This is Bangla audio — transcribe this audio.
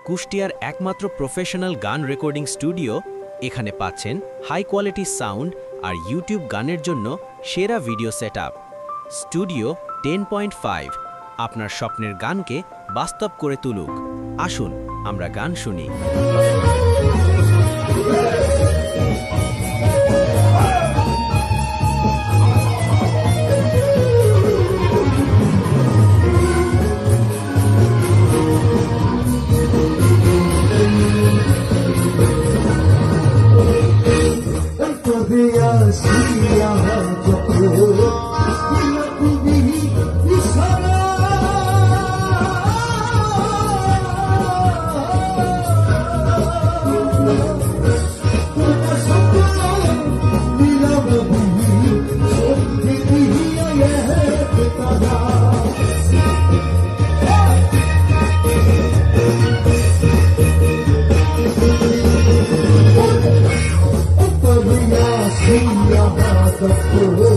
কুষ্টিয়ার একমাত্র প্রফেশনাল গান রেকর্ডিং স্টুডিও। এখানে পাচ্ছেন হাই কোয়ালিটি সাউন্ড আর ইউটিউব গানের জন্য সেরা ভিডিও সেটআপ। স্টুডিও 10.5 আপনার স্বপ্নের গানকে বাস্তব করে তুলুক। আসুন আমরা গান শুনি। Oh